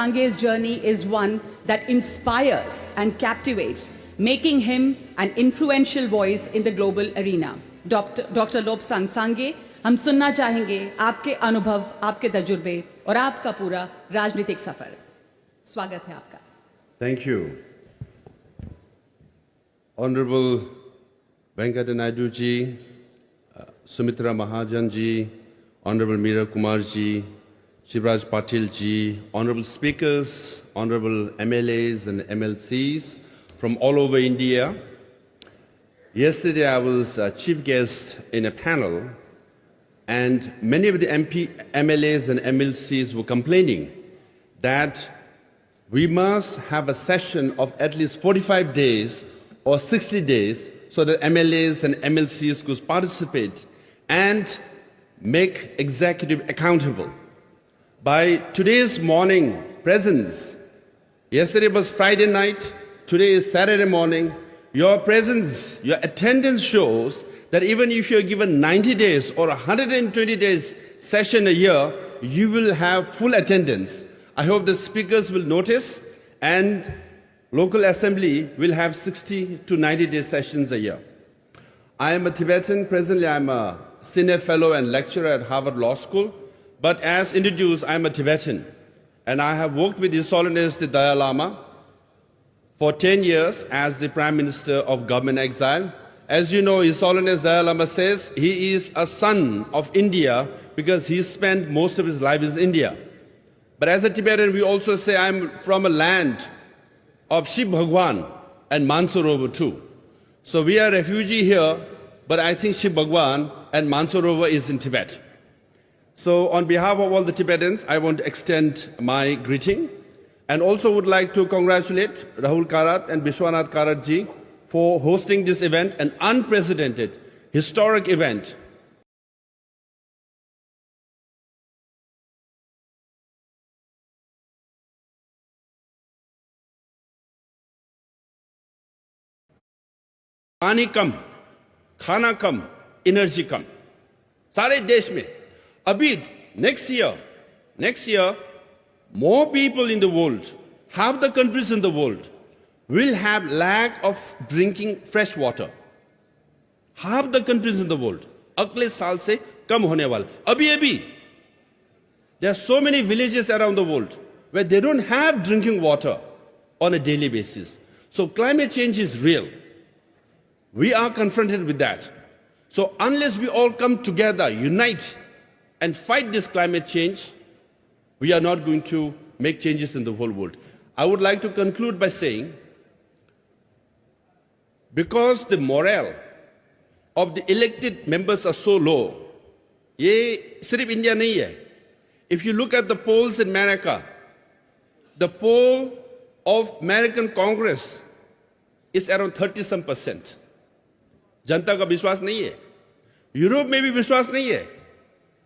Sange's journey is one that inspires and captivates, making him an influential voice in the global arena. Dr. Lobsang Sange, हम सुनना चाहेंगे आपके अनुभव, आपके तजुर्बे और आपका पूरा राजनीतिक सफर. स्वागत है आपका. Thank you. Honorable Venkata Naidu ji, Sumitra Mahajan ji, Honorable Meera Kumar ji, Shivraj Patil ji, Honorable Speakers, Honorable MLAs and MLCs from all over India. Yesterday I was a chief guest in a panel, and many of the MLAs and MLCs were complaining that we must have a session of at least 45 days or 60 days so that MLAs and MLCs could participate and make executive accountable. By today's morning presence, yesterday was Friday night, today is Saturday morning, your presence, your attendance shows that even if you're given 90 days or 120 days session a year, you will have full attendance. I hope the speakers will notice, and local assembly will have 60 to 90 day sessions a year. I am a Tibetan. Presently, I'm a senior fellow and lecturer at Harvard Law School. But as introduced, I'm a Tibetan. And I have worked with His Holiness the Dalai Lama for 10 years as the Prime Minister of Government Exile. As you know, His Holiness Dalai Lama says he is a son of India because he spent most of his life in India. But as a Tibetan, we also say I'm from a land of Shiv Bhagwan and Mansarovar too. So we are refugee here, but I think Shiv Bhagwan and Mansarovar is in Tibet. So on behalf of all the Tibetans, I want to extend my greeting, and also would like to congratulate Rahul Karat and Vishwanath Karat ji for hosting this event, an unprecedented, historic event. पानी कम, खाना कम, energy कम, सारे देश में. अभी next year, more people in the world, half the countries in the world, will have lack of drinking fresh water. Half the countries in the world, अगले साल से कम होने वाला. अभी there are so many villages around the world where they don't have drinking water on a daily basis. So climate change is real. We are confronted with that. So unless we all come together, unite, and fight this climate change, we are not going to make changes in the whole world. I would like to conclude by saying, because the morale of the elected members are so low, ये सिर्फ India नहीं है. If you look at the polls in America, the poll of American Congress is around 30-some%. जनता का विश्वास नहीं है. Europe में भी विश्वास नहीं है.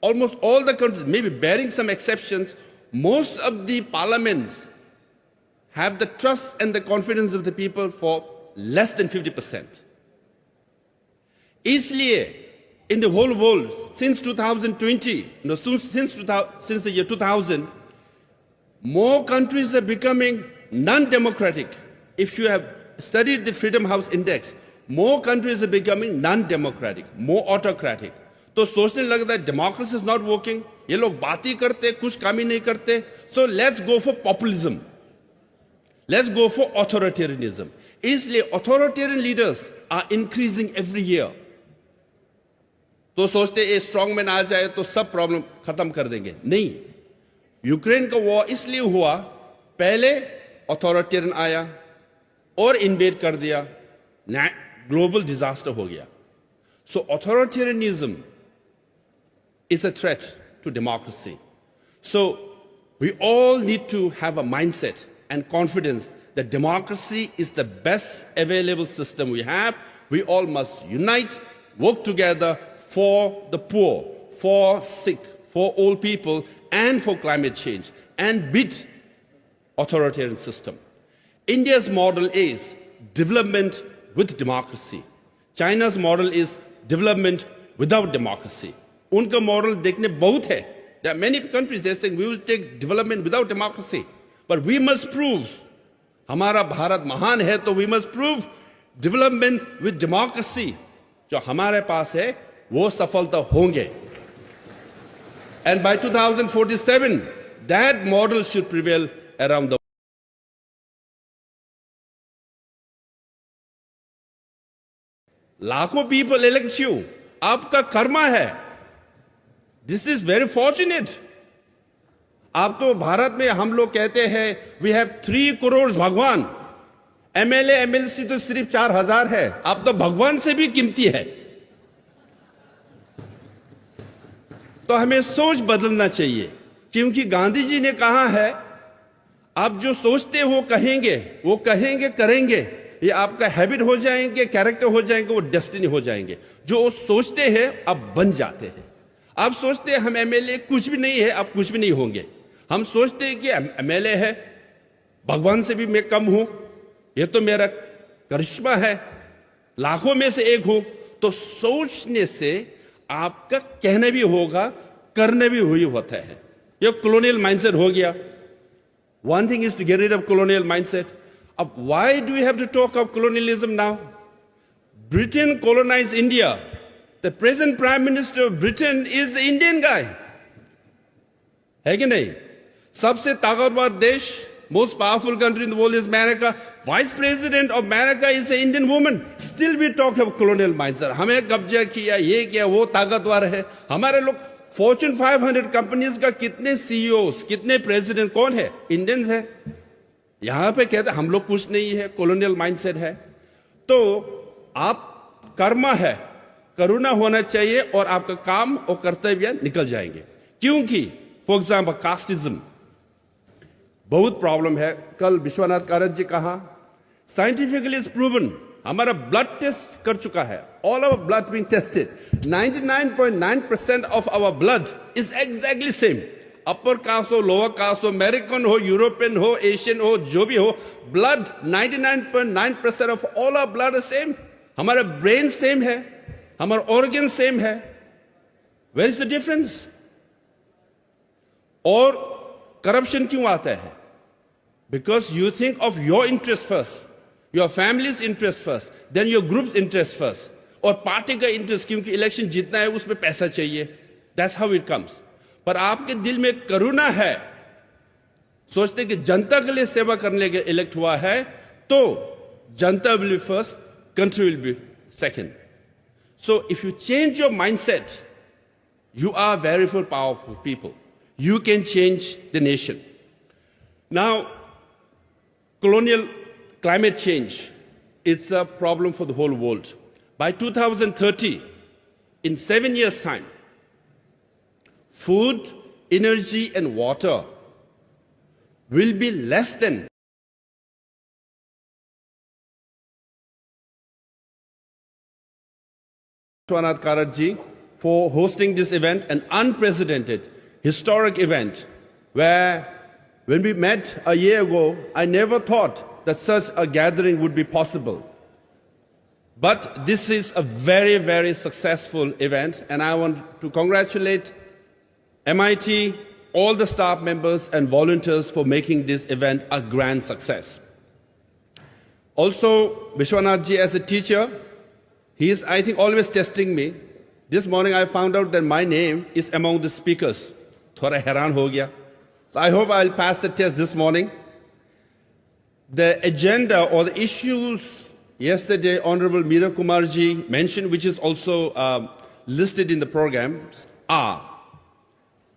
Almost all the countries, maybe bearing some exceptions, most of the parliaments have the trust and the confidence of the people for less than 50%. इसलिए, in the whole world, since 2020, since the year 2000, more countries are becoming non-democratic. If you have studied the Freedom House Index, more countries are becoming non-democratic, more autocratic. तो सोचने लगता है democracy is not working, ये लोग बात ही करते, कुछ काम ही नहीं करते. So let's go for populism, let's go for authoritarianism. इसलिए authoritarian leaders are increasing every year. तो सोचते ये स्ट्रॉन्ग मैन आ जाए तो सब प्रॉब्लम खत्म कर देंगे. नहीं, यूक्रेन का वॉर इसलिए हुआ, पहले ऑथोरिटेरियन आया और इन्वेड कर दिया, ग्लोबल डिजास्टर हो गया. So authoritarianism is a threat to democracy. So we all need to have a mindset and confidence that democracy is the best available system we have. We all must unite, work together for the poor, for sick, for old people, and for climate change, and beat authoritarian system. India's model is development with democracy. China's model is development without democracy. उनका model देखने बहुत है. There are many countries they are saying we will take development without democracy. But we must prove, हमारा भारत महान है तो we must prove development with democracy. जो हमारे पास है वो सफलता होंगे. And by 2047, that model should prevail around the world. लाखों people elect you. आपका कर्मा है. This is very fortunate. आप तो भारत में हम लोग कहते हैं we have 3 करोड़ भगवान. MLA MLC तो सिर्फ 4,000 है. आप तो भगवान से भी कीमती है. तो हमें सोच बदलना चाहिए, क्योंकि गांधी जी ने कहा है आप जो सोचते हो कहेंगे, वो कहेंगे करेंगे, ये आपका हैबिट हो जाएंगे, कैरेक्टर हो जाएंगे, वो डेस्टिनी हो जाएंगे. जो सोचते हैं आप बन जाते हैं. आप सोचते हैं हम एमएलए कुछ भी नहीं है, आप कुछ भी नहीं होंगे. हम सोचते हैं कि एमएलए है, भगवान से भी मैं कम हूं, ये तो मेरा करिश्मा है, लाखों में से एक हूं. तो सोचने से आपका कहना भी होगा, करने भी हुई होता है. ये colonial mindset हो गया. One thing is to get rid of colonial mindset. Why do we have to talk of colonialism now? Britain colonized India. The present Prime Minister of Britain is an Indian guy. है कि नहीं? सबसे ताकतवर देश, most powerful country in the world is America. Vice President of America is an Indian woman. Still we talk of colonial mindset. हमें कब्जा किया, ये किया, वो ताकतवर है. हमारे लोग Fortune 500 कंपनीज का कितने CEOs, कितने प्रेसिडेंट कौन है? इंडियंस है. यहां पे कहते हम लोग कुछ नहीं है, colonial mindset है. तो आप कर्मा है, करुणा होना चाहिए और आपका काम और कर्तव्य निकल जाएंगे. क्योंकि फॉर एग्जाम्पल कास्टिज्म बहुत प्रॉब्लम है. कल विश्वनाथ कारंत जी कहा साइंटिफिकली इज प्रूवन. हमारा ब्लड टेस्ट कर चुका है. All our blood being tested. 99.9% of our blood is exactly same. Upper caste हो, लोअर कास्ट हो, अमेरिकन हो, यूरोपियन हो, एशियन हो, जो भी हो, blood 99.9% of all our blood is same. हमारा ब्रेन सेम है, हमारा ऑर्गन सेम है. Where is the difference? और करप्शन क्यों आता है? Because you think of your interest first, your families interest first, then your group interest first, और party का इंटरेस्ट, क्योंकि इलेक्शन जीतना है उसमें पैसा चाहिए. That's how it comes. पर आपके दिल में करुणा है, सोचते कि जनता के लिए सेवा करने के इलेक्ट हुआ है, तो जनता will be first, country will be second. So if you change your mindset, you are very powerful people. You can change the nation. Now, colonial climate change, it's a problem for the whole world. By 2030, in 7 years' time, food, energy, and water will be less than Vishwanath Karat ji for hosting this event, an unprecedented, historic event, where when we met a year ago, I never thought that such a gathering would be possible. But this is a very, very successful event, and I want to congratulate MIT, all the staff members and volunteers for making this event a grand success. Also, Vishwanath ji as a teacher, he is, I think, always testing me. This morning I found out that my name is among the speakers. Thoda हैरान हो गया. So I hope I'll pass the test this morning. The agenda or the issues yesterday Honorable Meera Kumar ji mentioned, which is also listed in the programs, are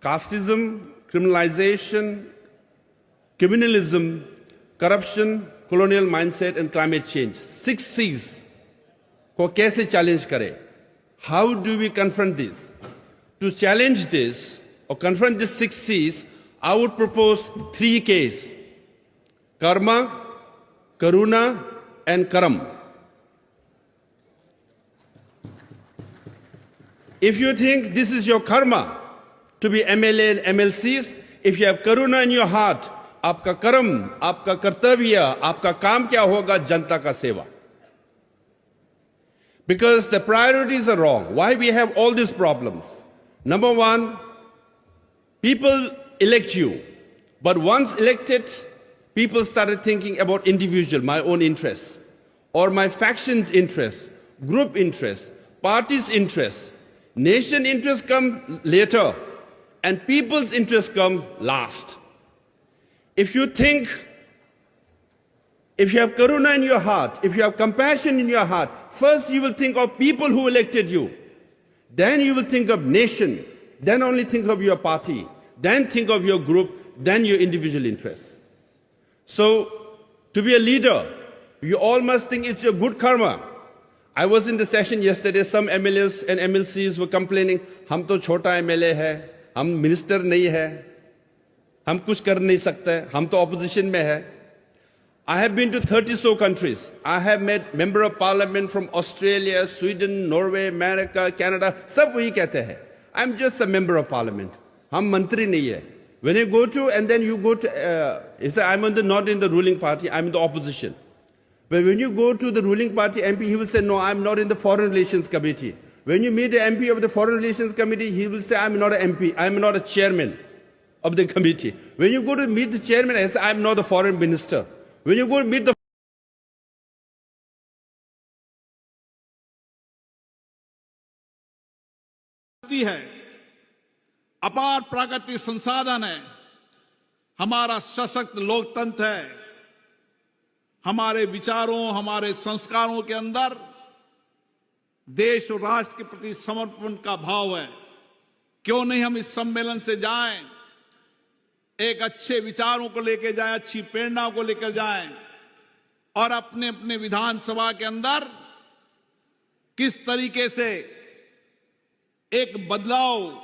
casteism, criminalization, communalism, corruption, colonial mindset, and climate change. 6 C's. को कैसे challenge करें? How do we confront this? To challenge this or confront the 6 C's, I would propose 3 K's: karma, karuna, and karam. If you think this is your karma to be MLA and MLCs, if you have karuna in your heart, आपका कर्म, आपका कर्तव्य, आपका काम क्या होगा? जनता का सेवा. Because the priorities are wrong. Why we have all these problems? Number one, people elect you, but once elected, people started thinking about individual, my own interests, or my faction's interests, group interests, party's interests. Nation interests come later, and people's interests come last. If you have karuna in your heart, if you have compassion in your heart, first you will think of people who elected you. Then you will think of nation. Then only think of your party. Then think of your group. Then your individual interests. So, to be a leader, you all must think it's your good karma. I was in the session yesterday, some MLAs and MLCs were complaining, हम तो छोटा MLA है, हम minister नहीं है, हम कुछ कर नहीं सकते, हम तो opposition में है. I have been to 30 so countries. I have met member of parliament from Australia, Sweden, Norway, America, Canada. सब वही कहते हैं. I'm just a member of parliament. हम मंत्री नहीं है. When you go to, and then you go to, you say, I'm not in the ruling party, I'm in the opposition. But when you go to the ruling party MP, he will say, no, I'm not in the foreign relations committee. When you meet the MP of the foreign relations committee, he will say, I'm not an MP, I'm not a chairman of the committee. When you go to meet the chairman, he say, I'm not the foreign minister. When you go to meet the है, अपार प्राकृतिक संसाधन है, हमारा सशक्त लोकतंत्र है, हमारे विचारों, हमारे संस्कारों के अंदर देश और राष्ट्र के प्रति समर्पण का भाव है. क्यों नहीं हम इस सम्मेलन से जाएं, एक अच्छे विचारों को लेकर जाएं, अच्छी प्रेरणा को लेकर जाएं और अपने अपने विधानसभा के अंदर किस तरीके से एक बदलाव,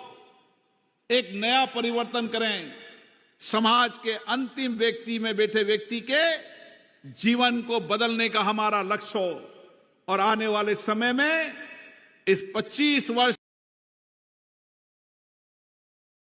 एक नया परिवर्तन करें, समाज के अंतिम व्यक्ति में बैठे व्यक्ति के जीवन को बदलने का हमारा लक्ष्य हो और आने वाले समय में इस 25 वर्ष